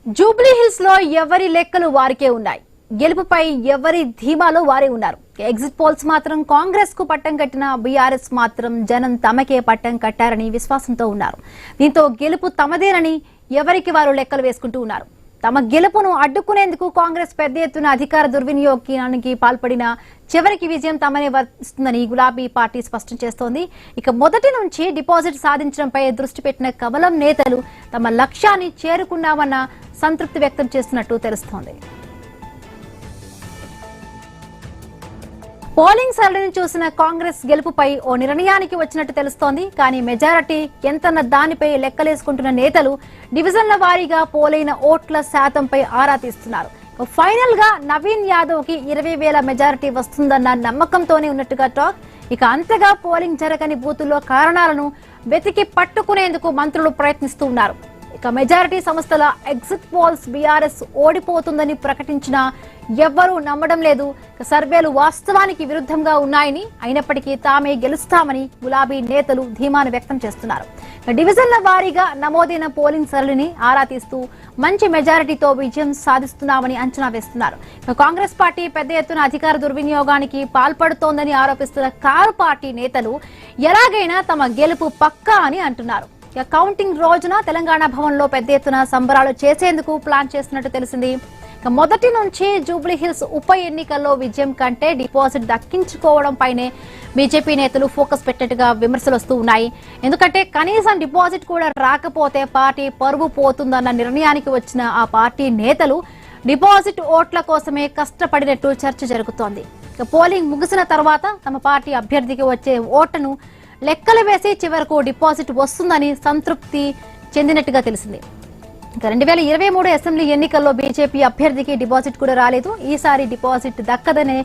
Jubilee hills లో ఎవరి లెక్కలు వారికే ఉన్నాయి. గెలుపుపై ఎవరి ధీమాలో వారే ఉన్నారు. ఎగ్జిట్ పోల్స్ మాత్రం కాంగ్రెస్ కు పట్టం కట్టిన బీఆర్ఎస్ మాత్రం జనం తమకే పట్టం కట్టారని విశ్వాసంతో ఉన్నారు. దీంతో గెలుపు తమదేనని ఎవరికి వారు లెక్కలు వేసుకుంటూ ఉన్నారు. తమ గెలుపును అడ్డుకునేందుకు కాంగ్రెస్ పెద్ద ఎత్తున అధికార దుర్వినియోగానికి పాల్పడిన చివరికి విజయం తమనే వస్తుందని గులాబీ పార్టీ స్పష్టం చేస్తోంది. ఇక మొదటి నుంచి డిపాజిట్ సాధించడంపై దృష్టి పెట్టిన కమలం నేతలు తమ లక్ష్యాన్ని చేరుకున్నామన్న సంతృప్తి వ్యక్తం చేస్తున్నట్టు తెలుస్తోంది. పోలింగ్ సరళిని చూసిన కాంగ్రెస్ గెలుపుపై ఓ నిర్ణయానికి వచ్చినట్టు తెలుస్తోంది. కానీ మెజారిటీ ఎంతన్న దానిపై లెక్కలేసుకుంటున్న నేతలు డివిజన్ల వారీగా పోలైన ఓట్ల శాతంపై ఆరా తీస్తున్నారు. ఫైనల్ గా నవీన్ యాదవ్ కి 20,000 మెజారిటీ వస్తుందన్న నమ్మకంతోనే ఉన్నట్టుగా టాక్. ఇక అంతగా పోలింగ్ జరగని బూతుల్లో కారణాలను వెతికి పట్టుకునేందుకు మంత్రులు ప్రయత్నిస్తూ ఉన్నారు. ఇక మెజారిటీ సంస్థల ఎగ్జిట్ పోల్స్ బీఆర్ఎస్ ఓడిపోతుందని ప్రకటించినా ఎవ్వరూ నమ్మడం లేదు. సర్వేలు వాస్తవానికి విరుద్ధంగా ఉన్నాయని, అయినప్పటికీ తామే గెలుస్తామని గులాబీ నేతలు ధీమాను వ్యక్తం చేస్తున్నారు. డివిజన్ల వారీగా నమోదైన పోలింగ్ సరళిని ఆరా తీస్తూ మంచి మెజారిటీతో విజయం సాధిస్తున్నామని అంచనా వేస్తున్నారు. కాంగ్రెస్ పార్టీ పెద్ద ఎత్తున అధికార దుర్వినియోగానికి పాల్పడుతోందని ఆరోపిస్తున్న కారు పార్టీ నేతలు ఎలాగైనా తమ గెలుపు పక్కా అని అంటున్నారు. కౌంటింగ్ రోజున తెలంగాణ భవన్ లో పెద్ద ఎత్తున సంబరాలు చేసేందుకు ప్లాన్ చేస్తున్నట్టు తెలిసింది. మొదటి నుంచి జూబ్లీ హిల్స్ ఉప ఎన్నికల్లో విజయం కంటే డిపాజిట్ దక్కించుకోవడం పైనే బీజేపీ నేతలు ఫోకస్ పెట్టినట్టుగా విమర్శలు వస్తూ ఉన్నాయి. ఎందుకంటే కనీసం డిపాజిట్ కూడా రాకపోతే పార్టీ పరువు పోతుందన్న నిర్ణయానికి వచ్చిన ఆ పార్టీ నేతలు డిపాజిట్ ఓట్ల కోసమే కష్టపడినట్టు చర్చ జరుగుతోంది. పోలింగ్ ముగిసిన తర్వాత తమ పార్టీ అభ్యర్థికి వచ్చే ఓట్లను లెక్కలు వేసి చివరకు డిపాజిట్ వస్తుందని సంతృప్తి చెందినట్టుగా తెలిసింది. 2023 అసెంబ్లీ ఎన్నికల్లో బీజేపీ అభ్యర్థికి డిపాజిట్ కూడా రాలేదు. ఈసారి డిపాజిట్ దక్కదనే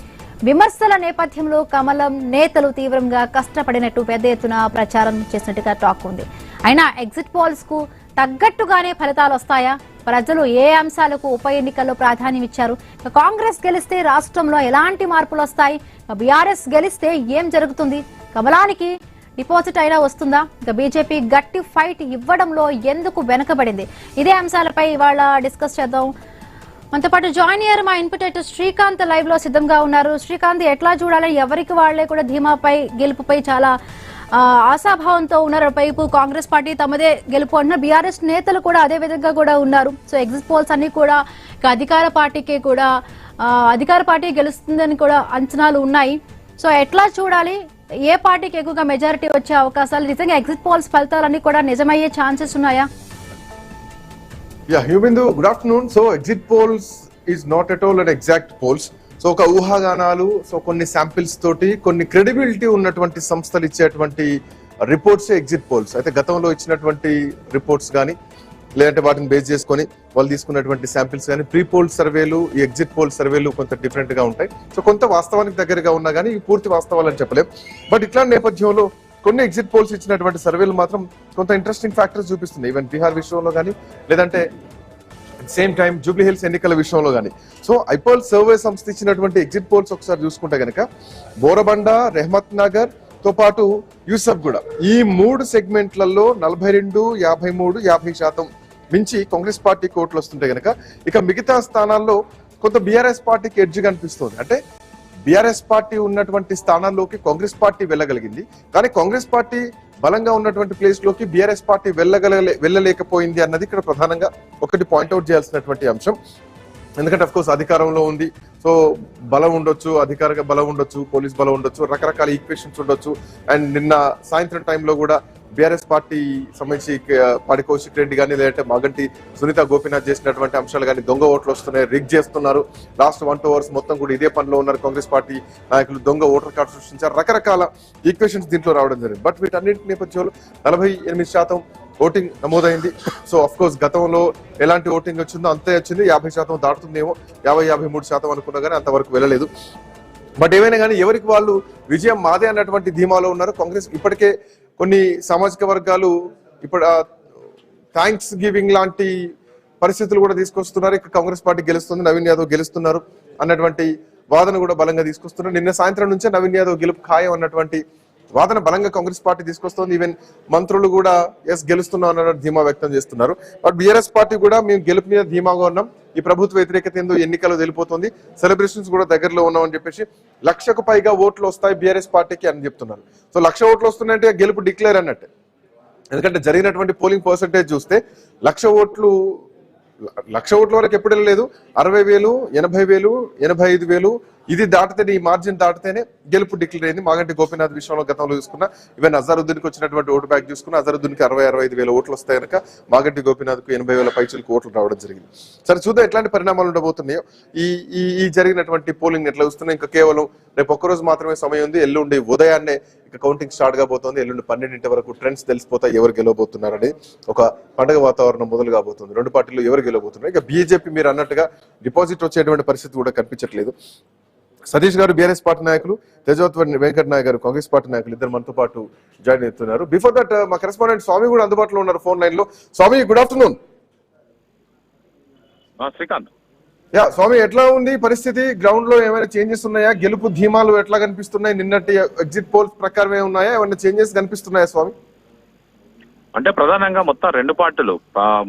విమర్శల నేపథ్యంలో కమలం నేతలు తీవ్రంగా కష్టపడినట్టు పెద్ద ఎత్తున ప్రచారం చేసినట్టుగా టాక్ ఉంది. అయినా ఎగ్జిట్ పోల్స్ కు తగ్గట్టుగానే ఫలితాలు వస్తాయా? ప్రజలు ఏ అంశాలకు ఉప ఎన్నికల్లో ప్రాధాన్యం ఇచ్చారు? కాంగ్రెస్ గెలిస్తే రాష్ట్రంలో ఎలాంటి మార్పులు వస్తాయి? బీఆర్ఎస్ గెలిస్తే ఏం జరుగుతుంది? కమలానికి డిపాజిట్ అయినా వస్తుందా? ఇక బీజేపీ గట్టి ఫైట్ ఇవ్వడంలో ఎందుకు వెనకబడింది? ఇదే అంశాలపై ఇవాళ డిస్కస్ చేద్దాం. మనతో పాటు జాయిన్ అయ్యారు మా ఇన్పుటేటర్ శ్రీకాంత్ లైవ్ లో సిద్ధంగా ఉన్నారు. శ్రీకాంత్, ఎట్లా చూడాలని ఎవరికి వాళ్లే కూడా ధీమాపై గెలుపుపై చాలా ఆశాభావంతో ఉన్నారు. పైపు కాంగ్రెస్ పార్టీ తమదే గెలుపు అంటున్నారు. బీఆర్ఎస్ నేతలు కూడా అదే విధంగా కూడా ఉన్నారు. సో ఎగ్జిట్ పోల్స్ అన్ని కూడా అధికార పార్టీకి కూడా అధికార పార్టీ గెలుస్తుందని కూడా అంచనాలు ఉన్నాయి. సో ఎట్లా చూడాలి? ఏ పార్టీకి ఎక్కువగా మెజారిటీ వచ్చే అవకాశాలు, నిజంగా ఎగ్జిట్ పోల్స్ ఫలితాలన్నీ కూడా నిజమయ్యే ఛాన్సెస్ ఉన్నాయా? హ్యూమిందు, good afternoon. So exit polls is not at all an exact polls. So ఒక ఊహాగానాలు, సో కొన్ని శాంపిల్స్ తోటి కొన్ని క్రెడిబిలిటీ ఉన్నటువంటి సంస్థలు ఇచ్చేటువంటి రిపోర్ట్స్ ఎగ్జిట్ పోల్స్. అయితే గతంలో ఇచ్చినటువంటి రిపోర్ట్స్ కానీ లేదంటే వాటిని బేస్ చేసుకొని వాళ్ళు తీసుకున్నటువంటి శాంపిల్స్ కానీ ప్రీ పోల్ సర్వేలు, ఈ ఎగ్జిట్ పోల్ సర్వేలు కొంత డిఫరెంట్ గా ఉంటాయి. సో కొంత వాస్తవానికి దగ్గరగా ఉన్నా కానీ ఇవి పూర్తి వాస్తవాలని చెప్పలేం. బట్ ఇట్లాంటి నేపథ్యంలో కొన్ని ఎగ్జిట్ పోల్స్ ఇచ్చినటువంటి సర్వేలు మాత్రం కొంత ఇంట్రెస్టింగ్ ఫ్యాక్టర్స్ చూపిస్తుంది. ఈవెన్ బీహార్ విషయంలో కానీ లేదంటే సేమ్ టైం జూబ్లీ హిల్స్ ఎన్నికల విషయంలో కానీ. సో ఐపోల్ సర్వే సంస్థ ఇచ్చినటువంటి ఎగ్జిట్ పోల్స్ ఒకసారి చూసుకుంటే కనుక బోరబండ, రెహమత్ నగర్ తో పాటు యూసఫ్ కూడా ఈ 3 సెగ్మెంట్లలో 42, 53, 50% మించి కాంగ్రెస్ పార్టీకి ఓట్లు వస్తుంటే కనుక ఇక మిగతా స్థానాల్లో కొంత బీఆర్ఎస్ పార్టీకి ఎడ్జ్ కనిపిస్తుంది. అంటే బీఆర్ఎస్ పార్టీ ఉన్నటువంటి స్థానాల్లోకి కాంగ్రెస్ పార్టీ వెళ్ళగలిగింది, కానీ కాంగ్రెస్ పార్టీ బలంగా ఉన్నటువంటి ప్లేస్ లోకి బీఆర్ఎస్ పార్టీ వెళ్ళలేకపోయింది అన్నది ఇక్కడ ప్రధానంగా ఒకటి పాయింట్అవుట్ చేయాల్సినటువంటి అంశం. ఎందుకంటే అఫ్ కోర్స్ అధికారంలో ఉంది, సో బలం ఉండొచ్చు, అధికార బలం ఉండొచ్చు, పోలీస్ బలం ఉండొచ్చు, రకరకాల ఈక్వేషన్స్ ఉండొచ్చు. అండ్ నిన్న సాయంత్రం టైంలో కూడా బీఆర్ఎస్ పార్టీ సంబంధించి పాడి కౌశిక్ రెడ్డి కానీ లేదంటే మాగంటి సునీత గోపీనాథ్ చేసినటువంటి అంశాలు కానీ దొంగ ఓట్లు వస్తున్నాయి, రిగ్ చేస్తున్నారు, లాస్ట్ 1-2 అవర్స్ మొత్తం కూడా ఇదే పనిలో ఉన్నారు కాంగ్రెస్ పార్టీ నాయకులు, దొంగ ఓటర్ కార్డు సృష్టించారు, రకరకాల ఈక్వేషన్స్ దీంట్లో రావడం జరిగింది. బట్ వీటన్నింటి నేపథ్యంలో 48% ఓటింగ్ నమోదైంది. సో అఫ్ కోర్స్ గతంలో ఎలాంటి ఓటింగ్ వచ్చిందో అంతే వచ్చింది. 50% దాటుతుందేమో, 50-53% అనుకున్నా కానీ అంతవరకు వెళ్ళలేదు. బట్ ఏమైనా కానీ ఎవరికి వాళ్ళు విజయం మాదే అన్నటువంటి ధీమాలో ఉన్నారు. కాంగ్రెస్ ఇప్పటికే కొన్ని సామాజిక వర్గాలు ఇప్పుడు థ్యాంక్స్ గివింగ్ లాంటి పరిస్థితులు కూడా తీసుకొస్తున్నారు. ఇక కాంగ్రెస్ పార్టీ గెలుస్తుంది, నవీన్ యాదవ్ గెలుస్తున్నారు అన్నటువంటి వాదన కూడా బలంగా తీసుకొస్తున్నారు. నిన్న సాయంత్రం నుంచే నవీన్ యాదవ్ గెలుపు ఖాయం అన్నటువంటి వాదన బలంగా కాంగ్రెస్ పార్టీ తీసుకొస్తోంది. ఈవెన్ మంత్రులు కూడా ఎస్ గెలుస్తున్నాం అన్న ధీమా వ్యక్తం చేస్తున్నారు. బట్ బీఆర్ఎస్ పార్టీ కూడా మేము గెలుపు మీద ధీమాగా ఉన్నాం, ఈ ప్రభుత్వ వ్యతిరేకత ఏందో ఎన్నికల్లో తెలిపోతుంది, సెలబ్రేషన్స్ కూడా దగ్గరలో ఉన్నామని చెప్పేసి 1,00,000కు పైగా ఓట్లు వస్తాయి బీఆర్ఎస్ పార్టీకి అని చెప్తున్నారు. సో 1,00,000 ఓట్లు వస్తున్నాయంటే గెలుపు డిక్లేర్ అన్నట్టే. ఎందుకంటే జరిగినటువంటి పోలింగ్ పర్సంటేజ్ చూస్తే 1,00,000 ఓట్ల వరకు ఎప్పుడు వెళ్ళలేదు. 60,000, 80,000, 85,000 ఇది దాటితేనే, ఈ మార్జిన్ దాటితేనే గెలుపు డిక్లేర్ అయింది. మాగంటి గోపీనాథ్ విషయంలో గతంలో చూసుకున్నా, ఈవెన్ అజరుద్దీన్కి వచ్చినటువంటి ఓటు బ్యాక్ చూసుకున్నా అజరుద్దీన్కి 60-65,000 ఓట్లు వస్తాయి కనుక మాగంటి గోపీనాథ్కు 80,000 పైచలకు ఓట్లు రావడం జరిగింది. సరే చూద్దాం ఎట్లాంటి పరిణామాలు ఉండబోతున్నాయో. ఈ జరిగినటువంటి పోలింగ్ ఎట్లా చూస్తున్నాయి. ఇంకా కేవలం రేపు ఒక్కరోజు మాత్రమే సమయం ఉంది. ఎల్లుండి ఉదయాన్నే ఇక కౌంటింగ్ స్టార్ట్ కాబోతోంది. ఎల్లుండి 12 వరకు ట్రెండ్స్ తెలిసిపోతాయి, ఎవరు గెలవబోతున్నారని. ఒక పండుగ వాతావరణం మొదలు కాబోతుంది. రెండు పార్టీలు ఎవరు గెలవబోతున్నారు. ఇక బీజేపీ మీరు అన్నట్టుగా డిపాజిట్ వచ్చేటువంటి పరిస్థితి కూడా కనిపించట్లేదు. సతీష్ గారు బీఆర్ఎస్ పార్టీ నాయకులు, తేజవత్ వెంకట నాయక్ గారు కాంగ్రెస్ పార్టీ నాయకులు, ఇద్దరు మనతో పాటు జాయిన్ అవుతున్నారు. బిఫోర్ దట్ మా కరెస్పాండెంట్ స్వామి కూడా అందుబాటులో ఉన్నారు ఫోన్ లైన్ లో. స్వామి గుడ్ ఆఫ్టర్నూన్. శ్రీకాంత్, యా స్వామి, ఎట్లా ఉంది పరిస్థితి? గ్రౌండ్ లో ఏమైనా చేంజెస్ ఉన్నాయా? గెలుపు ధీమాలు ఎట్లా కనిపిస్తున్నాయి? నిన్నటి ఎగ్జిట్ పోల్స్ ప్రకారమే ఉన్నాయా? ఏమైనా చేంజెస్ కనిపిస్తున్నాయా స్వామి? అంటే ప్రధానంగా మొత్తం రెండు పార్టీలు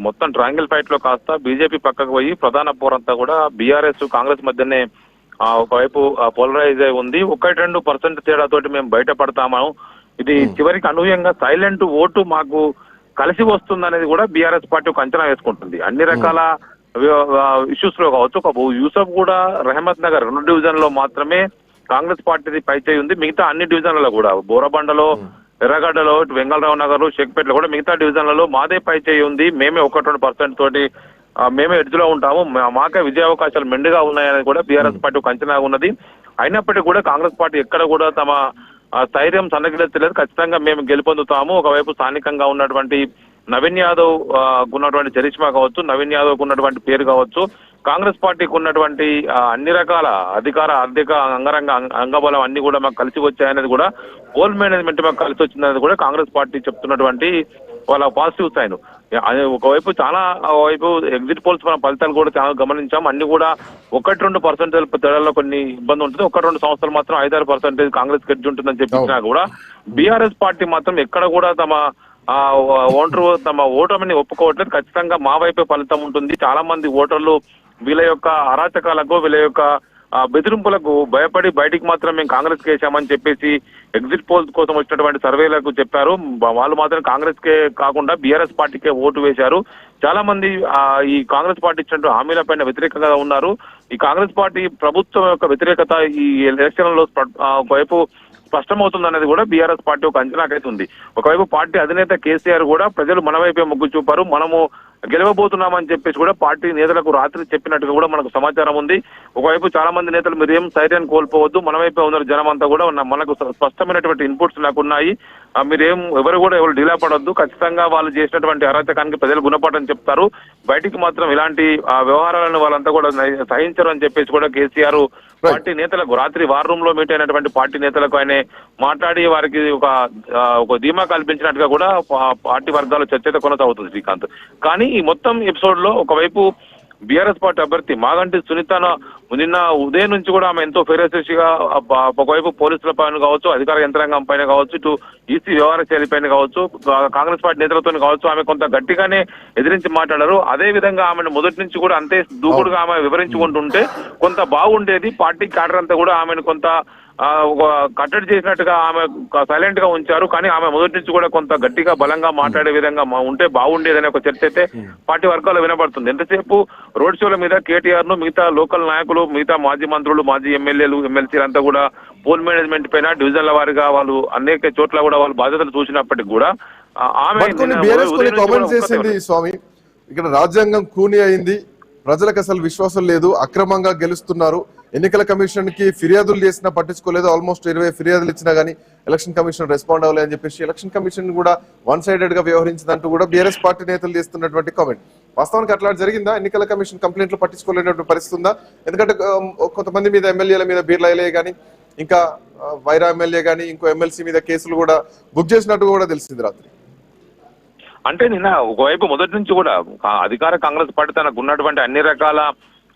మొత్తం ట్రయాంగిల్ ఫైట్ లో కాస్త బీజేపీ పక్కకు పోయి ప్రధాన పోరంతా కూడా బీఆర్ఎస్ కాంగ్రెస్ మధ్యనే ఒకవైపు పోలరైజ్ అయి ఉంది. 1-2% తేడాతోటి మేము బయటపడతాము, ఇది చివరికి అనూహ్యంగా సైలెంట్ ఓటు మాకు కలిసి వస్తుందనేది కూడా బీఆర్ఎస్ పార్టీ ఒక అంచనా వేసుకుంటుంది. అన్ని రకాల ఇష్యూస్ లో కావచ్చు. ఒక యూసఫ్ కూడా రహమత్ నగర్ 2 డివిజన్ లో మాత్రమే కాంగ్రెస్ పార్టీది పైచేయి ఉంది. మిగతా అన్ని డివిజన్లలో కూడా బోరబండలో, ఎర్రగడ్డలో, వెంగళరావు నగర్, షేక్పేటలో కూడా మిగతా డివిజన్లలో మాదే పైచేయి ఉంది. మేమే 1-2% తోటి మేమే ఎడ్జ్లో ఉంటాము, మాకే విజయావకాశాలు మెండుగా ఉన్నాయని కూడా బీఆర్ఎస్ పార్టీ ఒక అంచనా ఉన్నది. అయినప్పటికీ కూడా కాంగ్రెస్ పార్టీ ఎక్కడ కూడా తమ స్థైర్యం సన్నగిలెత్తలేదు. ఖచ్చితంగా మేము గెలుపొందుతాము. ఒకవైపు స్థానికంగా ఉన్నటువంటి నవీన్ యాదవ్ ఉన్నటువంటి చరిష్మా కావచ్చు, నవీన్ యాదవ్ ఉన్నటువంటి పేరు కావచ్చు, కాంగ్రెస్ పార్టీకి ఉన్నటువంటి అన్ని రకాల ఆర్థిక అంగబలం అన్ని కూడా మాకు కలిసి వచ్చాయనేది కూడా, పోల్ మేనేజ్మెంట్ మాకు కలిసి వచ్చిందనేది కూడా కాంగ్రెస్ పార్టీ చెప్తున్నటువంటి వాళ్ళ పాజిటివ్ సైన్. ఒకవైపు చాలా వైపు ఎగ్జిట్ పోల్స్ మన ఫలితాలు కూడా చాలా గమనించాం. అన్ని కూడా 1-2% తేడాలో కొన్ని ఇబ్బంది ఉంటుంది. 1-2 సంవత్సరాలు మాత్రం 5-6% కాంగ్రెస్ గెలిచి ఉంటుందని చెప్పించినా కూడా బీఆర్ఎస్ పార్టీ మాత్రం ఎక్కడ కూడా తమ ఓటమిని ఒప్పుకోవట్లేదు. ఖచ్చితంగా మా వైపే ఫలితం ఉంటుంది. చాలా మంది ఓటర్లు వీళ్ళ యొక్క అరాచకాలకు, వీళ్ళ యొక్క బెదిరింపులకు భయపడి బయటికి మాత్రం మేము కాంగ్రెస్ కి వేసామని చెప్పేసి ఎగ్జిట్ పోల్స్ కోసం వచ్చినటువంటి సర్వేలకు చెప్పారు. వాళ్ళు మాత్రం కాంగ్రెస్ కే కాకుండా బీఆర్ఎస్ పార్టీకే ఓటు వేశారు. చాలా మంది ఈ కాంగ్రెస్ పార్టీ ఇచ్చినటువంటి హామీల పైన వ్యతిరేకంగా ఉన్నారు. ఈ కాంగ్రెస్ పార్టీ ప్రభుత్వం యొక్క వ్యతిరేకత ఈ ఎలక్షన్ లో ఒకవైపు స్పష్టమవుతుంది అనేది కూడా బీఆర్ఎస్ పార్టీ ఒక అంచనాకైతే ఉంది. ఒకవైపు పార్టీ అధినేత కేసీఆర్ కూడా ప్రజలు మన వైపే మొగ్గు చూపారు, మనము గెలవబోతున్నామని చెప్పేసి కూడా పార్టీ నేతలకు రాత్రి చెప్పినట్టుగా కూడా మనకు సమాచారం ఉంది. ఒకవైపు చాలా మంది నేతలు మీరేం ధైర్యాన్ని కోల్పోవద్దు, మన వైపే ఉన్నారు జనం అంతా కూడా మనకు స్పష్టమైనటువంటి ఇన్పుట్స్ నాకు ఉన్నాయి, ఎవరు డీలా పడొద్దు, ఖచ్చితంగా వాళ్ళు చేసినటువంటి అరాచకానికి ప్రజలు గుణపాఠం చెప్తారు, బయటికి మాత్రం ఇలాంటి వ్యవహారాలను వాళ్ళంతా కూడా సహించరు అని చెప్పేసి కూడా కేసీఆర్ పార్టీ నేతలకు రాత్రి వార్ రూమ్ లో మీట్ అయినటువంటి పార్టీ నేతలకు ఆయన మాట్లాడి వారికి ఒక ధీమా కల్పించినట్టుగా కూడా పార్టీ వర్గాల చర్చ కొనసాగుతుంది శ్రీకాంత్. కానీ ఈ మొత్తం ఎపిసోడ్ లో ఒకవైపు బీఆర్ఎస్ పార్టీ అభ్యర్థి మాగంటి సునీతను నిన్న ఉదయం నుంచి కూడా ఆమె ఎంతో ఫెరోసిగా ఒకవైపు పోలీసుల పైన కావచ్చు, అధికార యంత్రాంగం పైన కావచ్చు, ఇటు ఈసీ వ్యవహార శైలి పైన కావచ్చు, కాంగ్రెస్ పార్టీ నేతలతో కావచ్చు, ఆమె కొంత గట్టిగానే ఎదిరించి మాట్లాడారు. అదే విధంగా ఆమెను మొదటి నుంచి కూడా అంతే దూకుడుగా ఆమె వివరించుకుంటుంటే కొంత బాగుండేది. పార్టీ క్యాడర్ అంతా కూడా ఆమెను కొంత కట్టడి చేసినట్టుగా ఆమె సైలెంట్ గా ఉంచారు. కానీ ఆమె మొదటి నుంచి కూడా కొంత గట్టిగా బలంగా మాట్లాడే విధంగా ఉంటే బాగుండేదనే ఒక చర్చ అయితే పార్టీ వర్గాల్లో వినపడుతుంది. ఎంతసేపు రోడ్ షోల మీద కేటీఆర్ ను, మిగతా లోకల్ నాయకులు, మిగతా మాజీ మంత్రులు, మాజీ ఎమ్మెల్యేలు, ఎమ్మెల్సీలు అంతా కూడా పోల్ మేనేజ్మెంట్ పైన డివిజన్ల వారిగా వాళ్ళు అనేక చోట్ల కూడా వాళ్ళు బాధ్యతలు చూసినప్పటికీ కూడా ఆమె స్వామి ఇక్కడ రాజ్యాంగం కూని అయింది, ప్రజలకు అసలు విశ్వాసం లేదు, అక్రమంగా గెలుస్తున్నారు, ఎన్నికల కమిషన్ కి ఫిర్యాదులు చేసినా పట్టించుకోలేదు, ఆల్మోస్ట్ 20 ఫిర్యాదులు ఇచ్చినా గానీ ఎలక్షన్ కమిషన్ రెస్పాండ్ అవ్వలేదు అని చెప్పేసి ఎలక్షన్ కమిషన్ కూడా 1-sided గా వ్యవహరించిందంటూ కూడా బీఆర్ఎస్ పార్టీ నేతలు చేస్తున్నటువంటి కామెంట్. వాస్తవానికి అట్లా జరిగిందా? ఎన్నికల కమిషన్ కంప్లైంట్లు పట్టించుకోలేనటువంటి పరిస్థితి ఉందా? ఎందుకంటే కొంతమంది మీద ఎమ్మెల్యేల మీద బీర్లా గానీ, ఇంకా వైరా ఎమ్మెల్యే గానీ, ఇంకో ఎమ్మెల్సీ మీద కేసులు కూడా బుక్ చేసినట్టు కూడా తెలిసింది రాత్రి. అంటే నిన్న ఒకవైపు మొదటి నుంచి కూడా అధికార కాంగ్రెస్ పార్టీ తనకు ఉన్నటువంటి అన్ని రకాల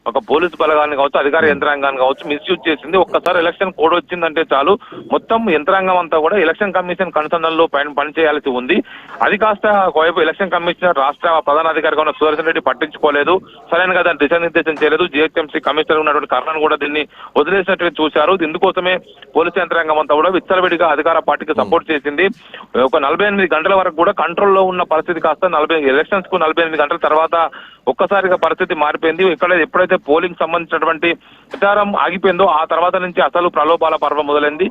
ఒక పోలీసు బలగాన్ని కావచ్చు, అధికార యంత్రాంగాన్ని కావచ్చు మిస్యూజ్ చేసింది. ఒక్కసారి ఎలక్షన్ కోడ్ వచ్చిందంటే చాలు మొత్తం యంత్రాంగం అంతా కూడా ఎలక్షన్ కమిషన్ కన్సర్న్లో పనిచేయాల్సి ఉంది. అది కాస్త ఒకవైపు ఎలక్షన్ కమిషనర్ రాష్ట్ర ప్రధానాధికారిగా ఉన్న సుదర్శన్ రెడ్డి పట్టించుకోలేదు, సరైన కదా దిశానిర్దేశం చేయలేదు. జిహెచ్ఎంసీ కమిషనర్ ఉన్నటువంటి కర్ణన్ కూడా దీన్ని వదిలేసినట్టుగా చూశారు. ఇందుకోసమే పోలీసు యంత్రాంగం అంతా కూడా విచ్చలవిడిగా అధికార పార్టీకి సపోర్ట్ చేసింది. ఒక 48 గంటల వరకు కూడా కంట్రోల్లో ఉన్న పరిస్థితి కాస్త ఎలక్షన్స్ కు 48 గంటల తర్వాత ఒక్కసారిగా పరిస్థితి మారిపోయింది. ఎప్పుడైతే పోలింగ్ సంబంధించినటువంటి ప్రచారం ఆగిపోయిందో ఆ తర్వాత నుంచి అసలు ప్రలోభాల పర్వం మొదలైంది.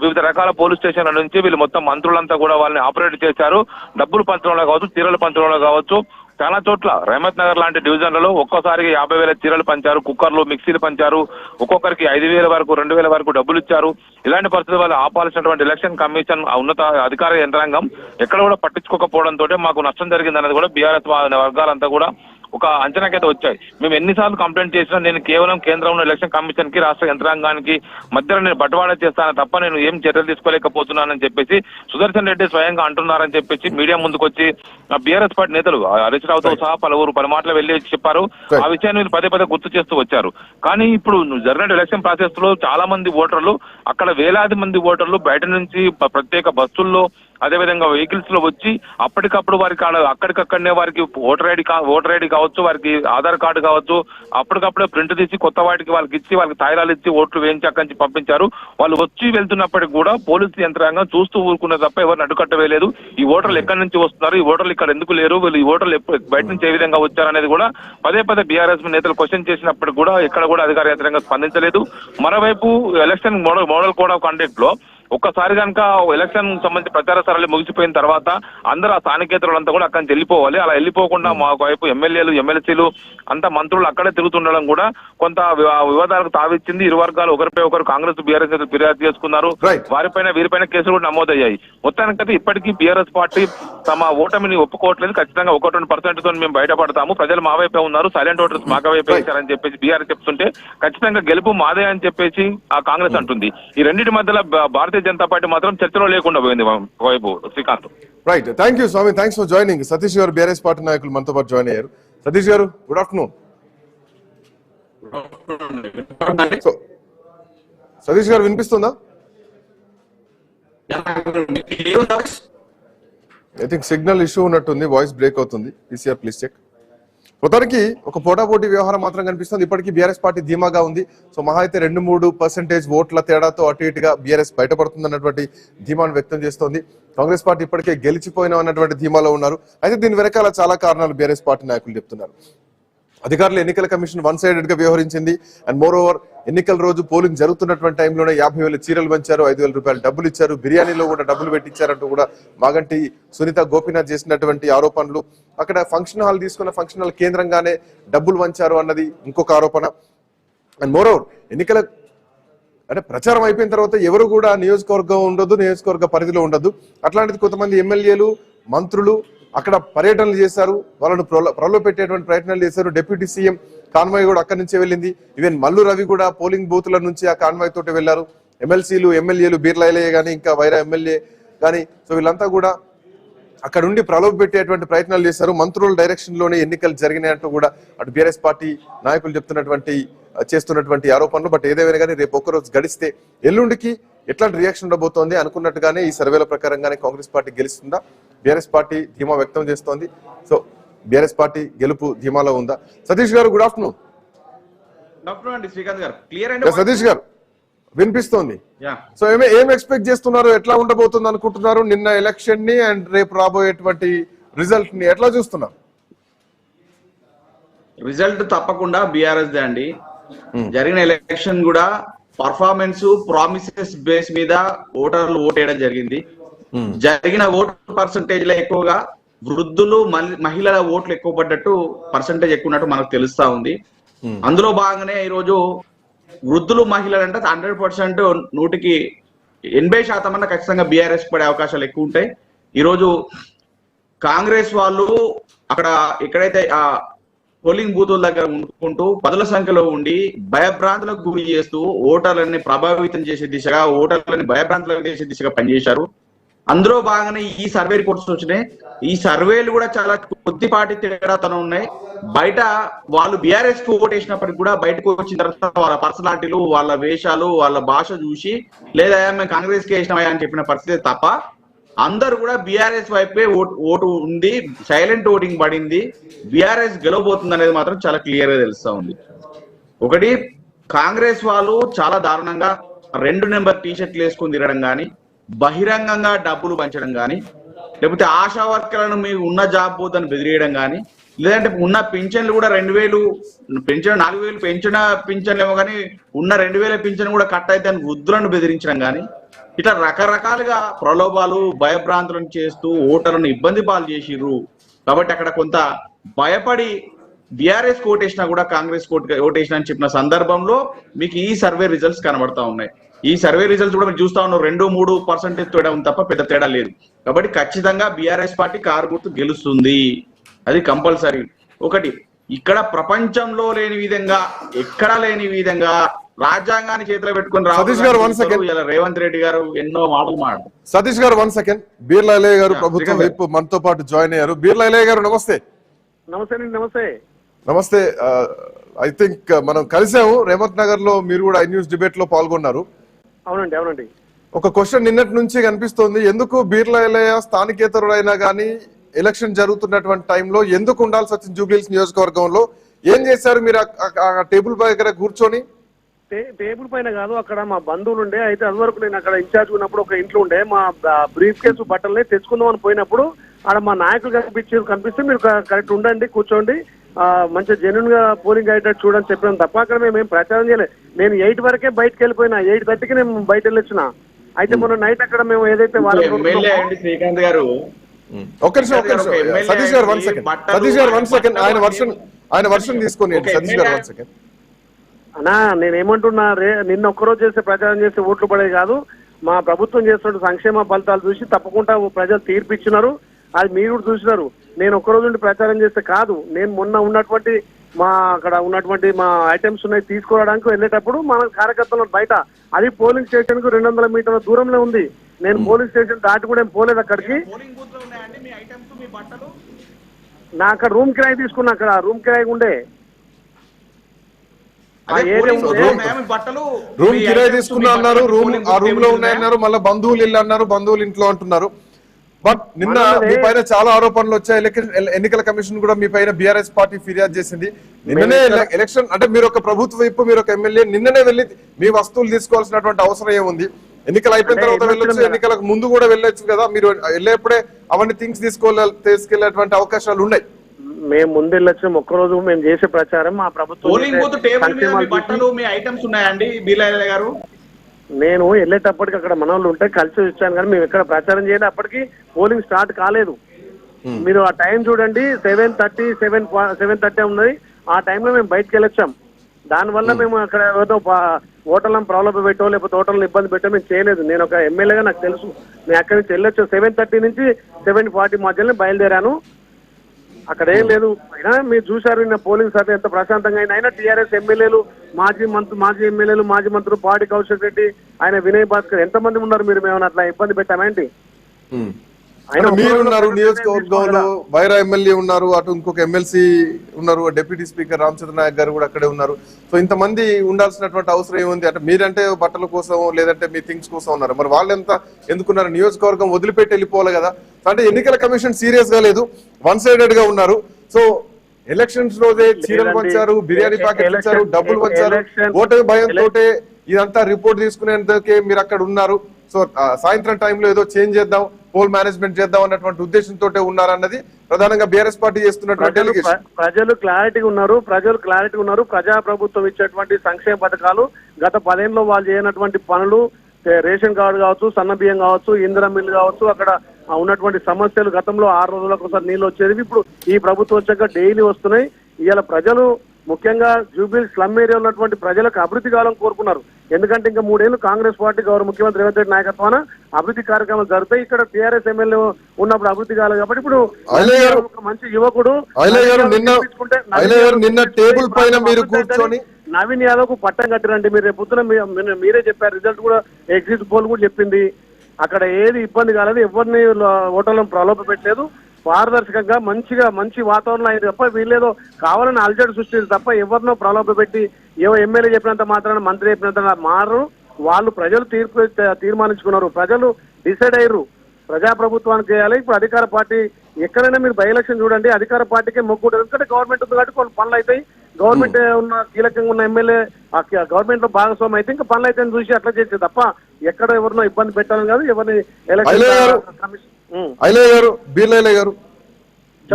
వివిధ రకాల పోలీస్ స్టేషన్ల నుంచి వీళ్ళు మొత్తం మంత్రులంతా కూడా వాళ్ళని ఆపరేట్ చేశారు. డబ్బులు పంచడంలో కావచ్చు, చీరలు పంచడంలో కావచ్చు, చాలా చోట్ల రహమత్ నగర్ లాంటి డివిజన్లలో ఒక్కోసారికి 50,000 చీరలు పంచారు, కుక్కర్లు, మిక్సీలు పంచారు, ఒక్కొక్కరికి 5,000 వరకు 2,000 వరకు డబ్బులు ఇచ్చారు. ఇలాంటి పరిస్థితుల వల్ల ఆపాల్సినటువంటి ఎలక్షన్ కమిషన్ ఉన్నత అధికార యంత్రాంగం ఎక్కడ కూడా పట్టించుకోకపోవడంతో మాకు నష్టం జరిగిందన్నది కూడా బీఆర్ఎస్ వర్గాలంతా కూడా ఒక అంచనాకైతే వచ్చాయి. మేము ఎన్నిసార్లు కంప్లైంట్ చేసినా నేను కేవలం కేంద్రంలో ఎలక్షన్ కమిషన్ కి రాష్ట్ర యంత్రాంగానికి మధ్యలో నేను బట్వాడా చేస్తాను తప్ప నేను ఏం చర్యలు తీసుకోలేకపోతున్నానని చెప్పేసి సుదర్శన్ రెడ్డి స్వయంగా అంటున్నారని చెప్పేసి మీడియా ముందుకు వచ్చి బీఆర్ఎస్ పార్టీ నేతలు హరీష్ రావుతో సహా పలు మాటలు వెళ్ళి చెప్పారు. ఆ విషయాన్ని మీరు పదే గుర్తు చేస్తూ వచ్చారు. కానీ ఇప్పుడు జరిగిన ఎలక్షన్ ప్రాసెస్ లో చాలా మంది ఓటర్లు, అక్కడ వేలాది మంది ఓటర్లు బయట నుంచి ప్రత్యేక బస్సుల్లో అదేవిధంగా వెహికల్స్ లో వచ్చి అప్పటికప్పుడు వారికి అక్కడికక్కడనే వారికి ఓటర్ ఐడి కావచ్చు, వారికి ఆధార్ కార్డు కావచ్చు, అప్పటికప్పుడే ప్రింట్ తీసి కొత్త వాటికి వాళ్ళకి ఇచ్చి వాళ్ళకి తాయిలాలు ఇచ్చి ఓట్లు వేయించి అక్కడి నుంచి పంపించారు. వాళ్ళు వచ్చి వెళ్తున్నప్పటికీ కూడా పోలీసు యంత్రాంగం చూస్తూ ఊరుకున్న తప్ప ఎవరిని అడ్డుకట్టవేయలేదు. ఈ ఓటర్లు ఎక్కడి నుంచి వస్తున్నారు, ఈ ఓటర్లు ఇక్కడ ఎందుకు లేరు, వీళ్ళు ఈ ఓటర్లు బయట నుంచి ఏ విధంగా వచ్చారనేది కూడా పదే బీఆర్ఎస్ నేతలు క్వశ్చన్ చేసినప్పుడు కూడా ఎక్కడ కూడా అధికార యంత్రాంగం స్పందించలేదు. మరోవైపు election model code of conduct లో ఒక్కసారి కనుక ఎలక్షన్ సంబంధించి ప్రచార సరళి ముగిసిపోయిన తర్వాత అందరూ ఆ స్థానికేతరులంతా కూడా అక్కడి నుంచి వెళ్ళిపోవాలి. అలా వెళ్ళిపోకుండా వైపు ఎమ్మెల్యేలు, ఎమ్మెల్సీలు అంతా మంత్రులు అక్కడే తిరుగుతుండడం కూడా కొంత వివాదాలకు తావిచ్చింది. ఇరు వర్గాలు ఒకరిపై ఒకరు కాంగ్రెస్ బీఆర్ఎస్ నేతలు ఫిర్యాదు చేసుకున్నారు. వీరిపైన కేసులు కూడా నమోదయ్యాయి. మొత్తానికైతే ఇప్పటికీ బీఆర్ఎస్ పార్టీ తమ ఓటమిని ఒప్పుకోవట్లేదు. ఖచ్చితంగా 1-2% తో మేము బయటపడతాము, ప్రజలు మా వైపే ఉన్నారు, సైలెంట్ ఓటర్స్ మాక వైపే ఇచ్చారని చెప్పేసి బీఆర్ఎస్ చెప్తుంటే ఖచ్చితంగా గెలుపు మాదే అని చెప్పేసి ఆ కాంగ్రెస్ అంటుంది. ఈ రెండింటి మధ్యలో భారతీయ జనతా పార్టీ మాత్రం చర్చలో లేకుండా పోయింది వైపు. Srikanth, right, thank you Swamy, thanks for joining. Satish గారు బీఆర్ఎస్ పార్టీ నాయకులు మనతో పాటు జాయిన్ అయ్యారు. సతీష్ గారు, గుడ్ ఆఫ్టర్నూన్. సతీష్ గారు వినిపిస్తుందా? ఐ థింక్ సిగ్నల్ ఇష్యూ ఉన్నట్టుంది, వాయిస్ బ్రేక్ అవుతుంది. PCR please check. మొత్తానికి ఒక పోటాపోటీ వ్యవహారం మాత్రం కనిపిస్తుంది. ఇప్పటికీ బీఆర్ఎస్ పార్టీ ధీమాగా ఉంది. సో మహా అయితే 2-3% ఓట్ల తేడాతో అటు ఇటుగా బీఆర్ఎస్ బయటపడుతుంది అన్నటువంటి ధీమాను వ్యక్తం చేస్తోంది. కాంగ్రెస్ పార్టీ ఇప్పటికే గెలిచిపోయినా అన్నటువంటి ధీమాలో ఉన్నారు. అయితే దీని వెనకాల చాలా కారణాలు బీఆర్ఎస్ పార్టీ నాయకులు చెప్తున్నారు. అధికారులు ఎన్నికల కమిషన్ 1-sided గా వ్యవహరించింది. అండ్ మోర్ ఓవర్ ఎన్నికల రోజు పోలింగ్ జరుగుతున్నటువంటి టైంలోనే 50,000 చీరలు పంచారు, 5,000 రూపాయలు డబ్బులు ఇచ్చారు, బిర్యానీలో కూడా డబ్బులు పెట్టించారంటూ కూడా మాగంటి సునీత గోపీనాథ్ చేసినటువంటి ఆరోపణలు. అక్కడ ఫంక్షన్ హాల్ తీసుకున్న ఫంక్షన్ హాల్ కేంద్రంగానే డబ్బులు పంచారు అన్నది ఇంకొక ఆరోపణ. అండ్ మోర్ ఓవర్ ఎన్నికల అంటే ప్రచారం అయిపోయిన తర్వాత ఎవరు కూడా నియోజకవర్గం ఉండదు, నియోజకవర్గ పరిధిలో ఉండదు. అట్లాంటిది కొంతమంది ఎమ్మెల్యేలు, మంత్రులు అక్కడ పర్యటనలు చేశారు, వాళ్ళను ప్రలోభపెట్టేటువంటి ప్రయత్నాలు చేశారు. డిప్యూటీ సీఎం కాన్వాయ్ కూడా అక్కడి నుంచే వెళ్ళింది. ఈవెన్ మల్లు రవి కూడా పోలింగ్ బూత్ల నుంచి ఆ కాన్వాయ్ తోటి వెళ్లారు. ఎమ్మెల్సీలు, ఎమ్మెల్యేలు, బీర్లాయలయ్య కానీ ఇంకా వైరా ఎమ్మెల్యే కానీ, సో వీళ్ళంతా కూడా అక్కడ ఉండి ప్రలోభ పెట్టేటువంటి ప్రయత్నాలు చేశారు. మంత్రుల డైరెక్షన్ లోనే ఎన్నికలు జరిగినాయంటూ కూడా అటు బీఆర్ఎస్ పార్టీ నాయకులు చేస్తున్నటువంటి ఆరోపణలు. బట్ ఏదేమైనా కానీ రేపు ఒక్కరోజు గడిస్తే ఎల్లుండికి ఎట్లాంటి రియాక్షన్ ఉండబోతోంది? అనుకున్నట్టుగానే ఈ సర్వేల ప్రకారంగానే కాంగ్రెస్ పార్టీ గెలుస్తుందా? బీఆర్ఎస్ పార్టీ ధీమా వ్యక్తం చేస్తోంది. సో బీఆర్ఎస్ పార్టీ గెలుపు ధీమాలో ఉందా? సతీష్ గారు, గుడ్ ఆఫ్టర్నూన్. సతీష్ గారు వినిపిస్తోంది. సో ఏం ఎక్స్పెక్ట్ చేస్తున్నారు? ఎట్లా ఉండబోతుంది అనుకుంటున్నారు? నిన్న ఎలక్షన్ ని అండ్ రేపు రాబోయేటువంటి రిజల్ట్ ని ఎట్లా చూస్తున్నారు? రిజల్ట్ తప్పకుండా బీఆర్ఎస్ దే అండి. జరిగిన ఎలక్షన్ కూడా పర్ఫార్మెన్స్, ప్రామిసెస్ బేస్ మీద ఓటర్లు ఓటేయడం జరిగింది. జరిగిన ఓటు పర్సంటేజ్ లో ఎక్కువగా వృద్ధులు, మహిళల ఓట్లు ఎక్కువ పడ్డట్టు, పర్సంటేజ్ ఎక్కువ ఉన్నట్టు మనకు తెలుస్తా ఉంది. అందులో భాగంగానే ఈరోజు వృద్ధులు, మహిళలు అంటే 100% 80% అన్న ఖచ్చితంగా బీఆర్ఎస్ పడే అవకాశాలు ఎక్కువ ఉంటాయి. ఈరోజు కాంగ్రెస్ వాళ్ళు అక్కడ ఎక్కడైతే ఆ పోలింగ్ బూతుల దగ్గర ఉంటూ పదుల సంఖ్యలో ఉండి భయభ్రాంతులకు గురి చేస్తూ ఓటర్లని ప్రభావితం చేసే దిశగా, ఓటర్లని భయభ్రాంతులకు చేసే దిశగా పనిచేశారు. అందులో భాగంగానే ఈ సర్వే రిపోర్ట్స్ వచ్చినాయి. ఈ సర్వేలు కూడా చాలా కొద్దిపాటి తేడాతనం ఉన్నాయి. బయట వాళ్ళు బీఆర్ఎస్ కి ఓటేసినప్పటికి కూడా బయటకు వచ్చిన తర్వాత వాళ్ళ పర్సనాలిటీలు, వాళ్ళ వేషాలు, వాళ్ళ భాష చూసి లేదా మేము కాంగ్రెస్ కి వేసినామా అని చెప్పిన పరిస్థితి తప్ప అందరు కూడా బీఆర్ఎస్ వైపే ఓటు ఉంది, సైలెంట్ ఓటింగ్ పడింది, బీఆర్ఎస్ గెలవబోతుంది అనేది మాత్రం చాలా క్లియర్ గా తెలుస్తా ఉంది. ఒకటి, కాంగ్రెస్ వాళ్ళు చాలా దారుణంగా 2 నెంబర్ టీషర్ట్లు వేసుకుని తిరగడం కానీ, బహిరంగంగా డబ్బులు పంచడం కానీ, లేకపోతే ఆశా వర్కర్లను మీరు ఉన్న జాబ్ పోదని బెదిరియడం కానీ, లేదంటే ఉన్న పింఛన్లు కూడా 2000 పెంచిన 4000 పెంచిన పింఛన్లు ఏమో కానీ ఉన్న 2000 పింఛన్ కూడా కట్ అయితే అని వృద్ధులను బెదిరించడం కానీ, ఇట్లా రకరకాలుగా ప్రలోభాలు, భయభ్రాంతులను చేస్తూ ఓటర్లను ఇబ్బంది పాలు చేసిర్రు. కాబట్టి అక్కడ కొంత భయపడి బీఆర్ఎస్ ఓటేసినా కూడా కాంగ్రెస్ ఓటేసినా అని చెప్పిన సందర్భంలో మీకు ఈ సర్వే రిజల్ట్స్ కనబడతా ఉన్నాయి. ఈ సర్వే రిజల్ట్స్ కూడా మీరు చూస్తా ఉన్నారు, 2-3% తేడా ఉంది తప్ప పెద్ద తేడా లేదు. కాబట్టి ఖచ్చితంగా బీఆర్ఎస్ పార్టీ కారు గుర్తు గెలుస్తుంది, అది కంపల్సరీ. ఒకటి, ఇక్కడ ప్రపంచంలో లేని విధంగా, ఎక్కడా లేని విధంగా రాజ్యాంగాన్ని చేతిలో పెట్టుకుని రేవంత్ రెడ్డి గారు ఎన్నో మాటలు మాట్లాడారు. సతీష్ గారు 1 సెకండ్, బీర్లా ఎల్లయ్య గారు ప్రభుత్వం వైపు మనతో పాటు జాయిన్ అయ్యారు. బీర్లా ఎల్లయ్య గారు నమస్తే. నమస్తే. నమస్తే. ఐ థింక్ మనం కలిసాము రేవంత్ నగర్ లో, మీరు కూడా ఐన్యూస్ డిబేట్ లో పాల్గొన్నారు. అవునండి. ఒక క్వశ్చన్ నిన్నటి నుంచి కనిపిస్తోంది, ఎందుకు బీర్లా ఎల్లయ్య స్థానికేతరుడైనా కానీ ఎలక్షన్ జరుగుతున్నటువంటి టైంలో ఎందుకు ఉండాల్సి వచ్చింది జూబ్లీహిల్స్ నియోజకవర్గంలో? ఏం చేశారు మీరు ఆ టేబుల్ దగ్గర కూర్చొని? టేబుల్ పైన కాదు, అక్కడ మా బంధువులు ఉండే. అయితే అదివరకు నేను అక్కడ ఇన్ఛార్జ్ ఉన్నప్పుడు ఒక ఇంట్లో ఉండే, మా బ్రీఫ్ కేసు బట్టల్ని తెచ్చుకుందాం అని పోయినప్పుడు ఆడ మా నాయకులు కనిపిస్తే మీరు కరెక్ట్ ఉండండి, కూర్చోండి, మంచిగా జెన్యున్ గా పోలింగ్ అయ్యేటట్టు చూడని చెప్పాను తప్ప అక్కడ మేము ప్రచారం చేయలేదు. నేను 8 వరకే బయటకు వెళ్ళిపోయినా, 8:30కి నేను బయట వెళ్ళొచ్చిన. అయితే మొన్న నైట్ అక్కడ మేము ఏదైతే శ్రీకాంత్ గారు సతీష్ గారు 1 సెకండ్ ఆయన వర్షన్ తీసుకొని సతీష్ గారు 1 సెకండ్. అన్నా నేనేమంటున్నా, నిన్న ఒక్కరోజు చేస్తే ప్రచారం చేస్తే ఓట్లు పడేది కాదు. మా ప్రభుత్వం చేస్తున్న సంక్షేమ ఫలితాలు చూసి తప్పకుండా ప్రజలు తీర్పిచ్చినారు, అది మీరు కూడా చూసినారు. నేను ఒక్కరోజు నుండి ప్రచారం చేస్తే కాదు, నేను మొన్న ఉన్నటువంటి అక్కడ ఉన్నటువంటి మా ఐటమ్స్ ఉన్నాయి తీసుకోవడానికి వెళ్ళేటప్పుడు మన కార్యకర్తలు బయట, అది పోలింగ్ స్టేషన్ కు 200 మీటర్ల దూరంలో ఉంది. నేను పోలింగ్ స్టేషన్ దాటి కూడా పోలేదు అక్కడికి. నా అక్కడ రూమ్ కిరాయి తీసుకున్నా, అక్కడ రూమ్ కిరాయి ఉండే రూమ్ కిరాయి తీసుకున్నా అన్నారు, ఆ రూమ్ లో ఉన్నాయన్నారు, మళ్ళీ బంధువులు ఇల్లు అన్నారు, బంధువులు ఇంట్లో అంటున్నారు. బట్ నిన్న మీ పైన చాలా ఆరోపణలు వచ్చాయి. ఎన్నికల కమిషన్ కూడా మీ పైన బీఆర్ఎస్ పార్టీ ఫిర్యాదు చేసింది. నిన్ననే ఎలక్షన్ అంటే మీరు ఒక ప్రభుత్వ వైపు, మీరు ఒక ఎమ్మెల్యే, నిన్ననే వెళ్ళి మీ వస్తువులు తీసుకోవాల్సినటువంటి అవసరం ఏముంది? ఎన్నికలు అయిపోయిన తర్వాత వెళ్ళొచ్చు, ఎన్నికలకు ముందు కూడా వెళ్ళొచ్చు కదా. మీరు వెళ్ళేప్పుడే అవన్నీ థింగ్స్ తీసుకెళ్లేటువంటి అవకాశాలు ఉన్నాయి. మేము ముందు వెళ్ళొచ్చాం, ఒక్కరోజు మేము చేసే ప్రచారం మా ప్రభుత్వం. నేను వెళ్ళేటప్పటికి అక్కడ మన వాళ్ళు ఉంటే కలిసి వచ్చాను, కానీ మేము ఎక్కడ ప్రచారం చేయలేదు. అప్పటికి పోలింగ్ స్టార్ట్ కాలేదు. మీరు ఆ టైం చూడండి, 7:30 ఉన్నది. ఆ టైంలో మేము బయటకు వెళ్ళొచ్చాం. దానివల్ల మేము అక్కడ ఏదో ఓటర్లను ప్రాబ్లం పెట్టో లేకపోతే ఓటర్లను ఇబ్బంది పెట్టో మేము చేయలేదు. నేను ఒక ఎమ్మెల్యేగా నాకు తెలుసు. నేను అక్కడి నుంచి వెళ్ళొచ్చు, 7:30 నుంచి 7:40 మధ్యలో బయలుదేరాను. అక్కడ ఏం లేదు. అయినా మీరు చూశారు నిన్న పోలింగ్ సర్వే ఎంత ప్రశాంతంగా అయినా టీఆర్ఎస్ ఎమ్మెల్యేలు, మాజీ ఎమ్మెల్యేలు, మాజీ మంత్రులు, పాడి కౌశిక్ రెడ్డి, ఆయన వినయ్ భాస్కర్ ఎంతమంది ఉన్నారు? మీరు మేము అట్లా ఇబ్బంది పెట్టామేంటి? మీరున్నారు నియోజకవర్గంలో, వైరా ఎమ్మెల్యే ఉన్నారు, అటు ఇంకొక ఎమ్మెల్సీ ఉన్నారు, డిప్యూటీ స్పీకర్ రామచంద్ర నాయక్ గారు కూడా అక్కడే ఉన్నారు. సో ఇంతమంది ఉండాల్సినటువంటి అవసరం ఏముంది? అంటే మీరంటే బట్టల కోసం లేదంటే మీ థింగ్స్ కోసం ఉన్నారు, మరి వాళ్ళు ఎందుకున్నారు? నియోజకవర్గం వదిలిపెట్టి వెళ్ళిపోవాలి కదా. అంటే ఎన్నికల కమిషన్ సీరియస్ గా లేదు, 1 సైడెడ్ గా ఉన్నారు. సో ఎలక్షన్స్ రోజే చీరలు పంచారు, బిర్యానీ ప్యాకెట్ ఇచ్చారు, డబ్బులు పంచారు, ఓటమి భయంతో ఇదంతా రిపోర్ట్ తీసుకునేందుకే మీరు అక్కడ ఉన్నారు. సో సాయంత్రం టైంలో ఏదో చేంజ్ చేద్దాం, పోల్ మేనేజ్మెంట్ చేద్దాం అన్నటువంటి ఉద్దేశంతో ఉన్నారన్నది ప్రధానంగా బీఆర్ఎస్ పార్టీ చేస్తున్నటువంటి. ప్రజలు క్లారిటీ ఉన్నారు. ప్రజా ప్రభుత్వం ఇచ్చేటువంటి సంక్షేమ పథకాలు, గత 10 ఏళ్ళలో వాళ్ళు చేయనటువంటి పనులు, రేషన్ కార్డు కావచ్చు, సన్న బియ్యం కావచ్చు, ఇందిరా మిల్లు కావచ్చు, అక్కడ ఉన్నటువంటి సమస్యలు, గతంలో 6 రోజులకు ఒకసారి నీళ్ళు వచ్చేది, ఇప్పుడు ఈ ప్రభుత్వం వచ్చాక డైలీ వస్తున్నాయి. ఇవాళ ప్రజలు ముఖ్యంగా జూబ్లీహిల్స్ స్లమ్ ఏరియా ఉన్నటువంటి ప్రజలకు అభివృద్ధి కావాలని కోరుకున్నారు. ఎందుకంటే ఇంకా 3 ఏళ్లు కాంగ్రెస్ పార్టీ గౌరవ ముఖ్యమంత్రి రేవంత్ రెడ్డి నాయకత్వాన అభివృద్ధి కార్యక్రమాలు జరుగుతాయి. ఇక్కడ టీఆర్ఎస్ ఎమ్మెల్యే ఉన్నప్పుడు అభివృద్ధి కాలేదు. కాబట్టి ఇప్పుడు మంచి యువకుడు నిన్న టేబుల్ పైన మీరు కూర్చొని నవీన్ యాదవ్ కు పట్టం కట్టిరండి. మీరు రేపు పొద్దున మీరే చెప్పారు, రిజల్ట్ కూడా ఎగ్జిట్ పోల్ కూడా చెప్పింది. అక్కడ ఏది ఇబ్బంది కాలేదు, ఎవరిని ఓటర్లను ప్రలోభ పెట్టలేదు. పారదర్శకంగా మంచి వాతావరణం అయింది తప్ప వీళ్ళేదో కావాలని అలజడి సృష్టించారు తప్ప ఎవరినో ప్రలోభ పెట్టి ఎమ్మెల్యే చెప్పినంత మాత్రాన మంత్రి చెప్పినంత మారు. వాళ్ళు ప్రజలు తీర్మానించుకున్నారు, ప్రజలు డిసైడ్ అయ్యారు ప్రజాప్రభుత్వానికి చేయాలి. ఇప్పుడు అధికార పార్టీ ఎక్కడైనా మీరు బై ఎలక్షన్ చూడండి, అధికార పార్టీకే మొగ్గుంటారు. ఎందుకంటే గవర్నమెంట్ ఉంది కాబట్టి కొన్ని పనులు అవుతాయి. గవర్నమెంట్ ఉన్న కీలకంగా ఉన్న ఎమ్మెల్యే గవర్నమెంట్ లో భాగస్వామి అయితే ఇంకా పనులు అయితే చూసి అట్లా చేసే తప్ప ఎక్కడ ఎవరినో ఇబ్బంది పెట్టాలని కాదు. ఎవరిని గారు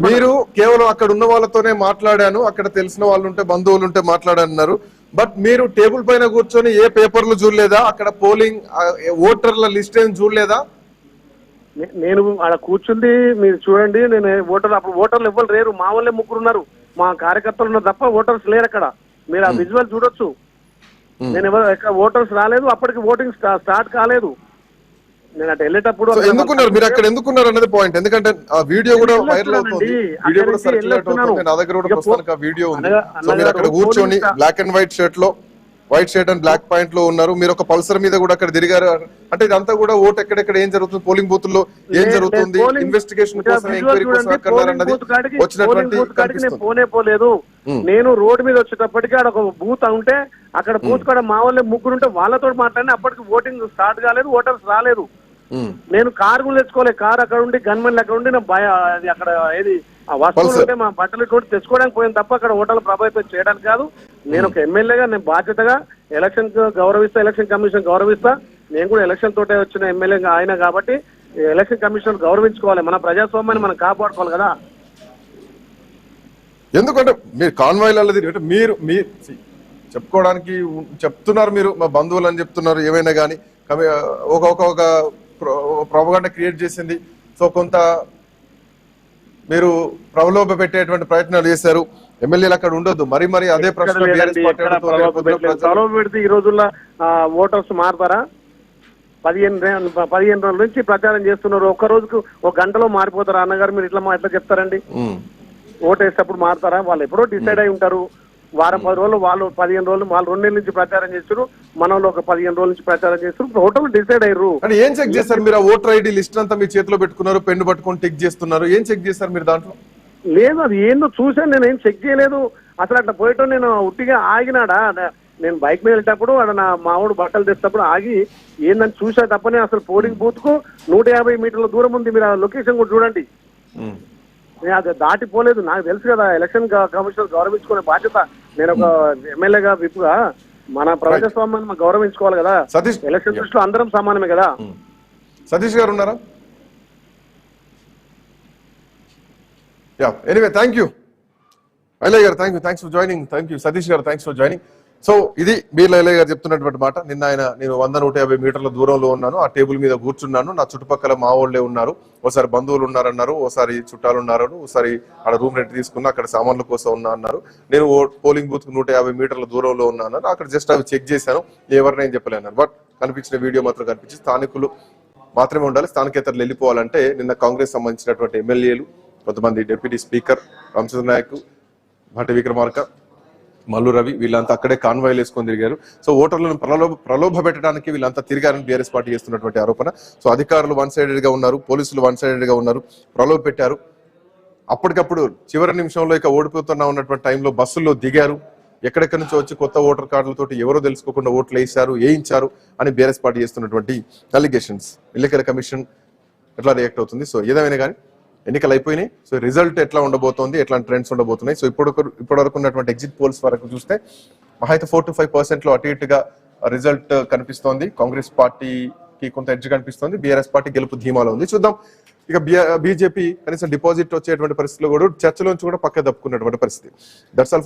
మీరు కేవలం అక్కడ ఉన్న వాళ్ళతోనే మాట్లాడాను, అక్కడ తెలిసిన వాళ్ళు ఉంటే బంధువులు ఉంటే మాట్లాడన్నారు. బట్ మీరు టేబుల్ పైన కూర్చొని ఏ పేపర్లు చూడలేదా? అక్కడ పోలింగ్ ఓటర్ల లిస్ట్ ఏం చూడలేదా? నేను అక్కడ కూర్చుంది మీరు చూడండి. నేను అప్పుడు ఓటర్లు ఎవ్వరు లేరు, మా వాళ్ళే ముగ్గురు ఉన్నారు, మా కార్యకర్తలు ఉన్నారు తప్ప ఓటర్స్ లేరు అక్కడ. మీరు ఆ విజువల్ చూడొచ్చు. నేను ఓటర్స్ రాలేదు, అప్పటికి ఓటింగ్ స్టార్ట్ కాలేదు. నేను అటు వెళ్ళేటప్పుడు ఎందుకున్నారు మీరు అక్కడ ఎందుకున్నారు అనేది పాయింట్. ఎందుకంటే ఆ వీడియో కూడా వైరల్ అవుతుంది, వీడియో కూడా సర్క్యులేట్ అవుతుంది. నా దగ్గర కూడా ప్రస్తుతానికి ఆ వీడియో ఉంది. సో మీరు అక్కడ కూర్చొని బ్లాక్ అండ్ వైట్ షర్ట్ లో, white shirt and black point లో ఉన్నారు. మీరు ఒక పల్సర్ మీద కూడా అక్కడ తిరిగారు. అంటే ఇదంతా కూడా ఓట్ ఎక్కడెక్కడ ఏం జరుగుతుంది, పోలింగ్ బూత్ లో ఏం జరుగుతుంది, ఇన్వెస్టిగేషన్ కోసం, ఎంక్వైరీ కోసం వచ్చినటువంటి పోలేదు. నేను రోడ్డు మీద వచ్చేటప్పటికి అక్కడ ఒక బూత్ ఉంటే అక్కడ బూత్ కూడా మా వాళ్ళే ముగ్గురు ఉంటే వాళ్ళతో మాట్లాడిన అప్పటికి ఓటింగ్ స్టార్ట్ కాలేదు, ఓటర్స్ రాలేదు. నేను కారు కూడా తెచ్చుకోలేదు, కారు అక్కడ ఉండి గన్మెన్లు అక్కడ ఉండి అది అక్కడ ఏది ఆ వస్తువులు ఉంటే మా బట్టలు కూడా తెచ్చుకోవడానికి పోయింది తప్ప అక్కడ ఓటర్లు ప్రభావితం చేయడానికి కాదు. నేను ఒక ఎమ్మెల్యేగా నేను బాధ్యతగా ఎలక్షన్ గౌరవిస్తా, ఎలక్షన్ కమిషన్ గౌరవిస్తా. నేను కూడా ఎలక్షన్ తోటే వచ్చిన ఎమ్మెల్యే ఆయన కాబట్టి ఎలక్షన్ కమిషన్ గౌరవించుకోవాలి. మన ప్రజాస్వామ్యాన్ని మనం కాపాడుకోవాలి కదా. ఎందుకంటే మీరు కాన్వాయ్లలో తిరిగి మీరు చెప్పుకోవడానికి చెప్తున్నారు, మీరు మా బంధువులు అని చెప్తున్నారు. ఏమైనా కానీ ఒక ప్రొపగండా క్రియేట్ చేసింది. సో కొంత మీరు ప్రలోభ పెట్టేటువంటి ప్రయత్నాలు చేశారు. ఎమ్మెల్యేలు అక్కడ ఉండొద్దు. మరి అదే ప్రశ్న ప్రలోభ పెడితే ఈ రోజుల్లో ఓటర్స్ మారుతారా? 15 రోజుల నుంచి ప్రచారం చేస్తున్నారు. ఒక్క రోజుకు ఒక గంటలో మారిపోతారా అన్నగారు? మీరు ఎట్లా చెప్తారండి? ఓటు వేసేటప్పుడు మారుతారా? వాళ్ళు ఎప్పుడో డిసైడ్ అయి ఉంటారు. వారం 10 రోజులు, వాళ్ళు 15 రోజులు, వాళ్ళు 2 నెలల నుంచి ప్రచారం చేస్తారు, మనలో ఒక 15 రోజుల నుంచి ప్రచారం చేస్తారు. ఓటర్లు డిసైడ్ అయ్యారు. ఏం చెక్ చేస్తారు మీరు? ఓటర్ ఐడి లిస్ట్ అంతా మీ చేతిలో పెట్టుకున్నారు, పెన్ను పట్టుకొని టిక్ చేస్తున్నారు. ఏం చెక్ చేస్తారు మీరు దాంట్లో? లేదు, అది ఏందో చూసాను, నేను ఏం చెక్ చేయలేదు. అసలు అట్లా పోయటం నేను ఉట్టిగా ఆగినాడా? నేను బైక్ మీద వెళ్ళేటప్పుడు అక్కడ నా మామూడు బట్టలు తెచ్చేటప్పుడు ఆగి ఏందని చూసా తప్పనే అసలు పోలింగ్ బూత్ కు 150 మీటర్ల దూరం ఉంది. మీరు ఆ లొకేషన్ కూడా చూడండి. అది దాటిపోలేదు. నాకు తెలుసు కదా, ఎలక్షన్ కమిషన్ గౌరవించుకునే బాధ్యత. నేను ఒక ఎమ్మెల్యేగా విప్పుగా మన ప్రజాస్వామ్యాన్ని మనం గౌరవించుకోవాలి కదా. ఎలక్షన్ దృష్టిలో అందరం సమానమే కదా. సతీష్ గారు ఉన్నారా? ఎనీవే థ్యాంక్ యూ ఐలయ్య గారు, thanks for joining. Thank you Satish గారు, థ్యాంక్స్ ఫర్ జాయినింగ్. సో ఇది బీర్ల ఐలయ్య గారు చెప్తున్నటువంటి మాట. నేను 100-150 మీటర్ల దూరంలో ఉన్నాను, ఆ టేబుల్ మీద కూర్చున్నాను. నా చుట్టుపక్కల మా వాళ్ళే ఉన్నారు, ఓసారి బంధువులు ఉన్నారన్నారు, ఓసారి చుట్టాలు ఉన్నారు, ఓసారి ఆడ రూమ్ రెంట్ తీసుకున్నా, అక్కడ సామాన్ల కోసం ఉన్నా అన్నారు. నేను పోలింగ్ బూత్ 150 మీటర్ల దూరంలో ఉన్నాను. అక్కడ జస్ట్ అవి చెక్ చేశాను, ఎవరినేం చెప్పలేను. బట్ కనిపించిన వీడియో మాత్రం కనిపించి స్థానికులు మాత్రమే ఉండాలి, స్థానికేతరులు వెళ్ళిపోవాలంటే నిన్న కాంగ్రెస్ సంబంధించినటువంటి ఎమ్మెల్యేలు, కొంతమంది డిప్యూటీ స్పీకర్ రామచంద్ర నాయక్, భట్టి విక్రమార్క, మల్లు రవి, వీళ్ళంతా అక్కడే కాన్వాయ్లు వేసుకొని తిరిగారు. సో ఓటర్లను ప్రలోభ పెట్టడానికి వీళ్ళంతా తిరిగారని బీఆర్ఎస్ పార్టీ చేస్తున్నటువంటి ఆరోపణ. సో అధికారులు 1 సైడెడ్ గా ఉన్నారు, పోలీసులు 1 సైడెడ్ గా ఉన్నారు, ప్రలోభ పెట్టారు. అప్పటికప్పుడు చివరి నిమిషంలో ఇక ఓడిపోతున్నా ఉన్నటువంటి టైంలో బస్సుల్లో దిగారు. ఎక్కడెక్కడి నుంచి వచ్చి కొత్త ఓటర్ కార్డులతోటి ఎవరో తెలుసుకోకుండా ఓట్లు వేయించారు అని బీఆర్ఎస్ పార్టీ చేస్తున్నటువంటి అలిగేషన్స్. ఎన్నికల కమిషన్ ఎట్లా రియాక్ట్ అవుతుంది? సో ఏదేమైనా కానీ ఎన్నికలు అయిపోయినాయి. సో రిజల్ట్ ఎట్లా ఉండబోతోంది, ఎట్లాంటి ట్రెండ్స్ ఉండబోతున్నాయి? సో ఇప్పటివరకు ఉన్నటువంటి ఎగ్జిట్ పోల్స్ వరకు చూస్తే మహా 4 to 5% లో అటు ఇటుగా రిజల్ట్ కనిపిస్తోంది. కాంగ్రెస్ పార్టీకి కొంత ఎడ్జ్ కనిపిస్తోంది, బీఆర్ఎస్ పార్టీ గెలుపు ధీమాలో ఉంది. చూద్దాం. ఇక బీజేపీ కనీసం డిపాజిట్ వచ్చేటువంటి పరిస్థితుల్లో కూడా చర్చలోంచి కూడా పక్క తప్పుకున్నటువంటి పరిస్థితి. That's all for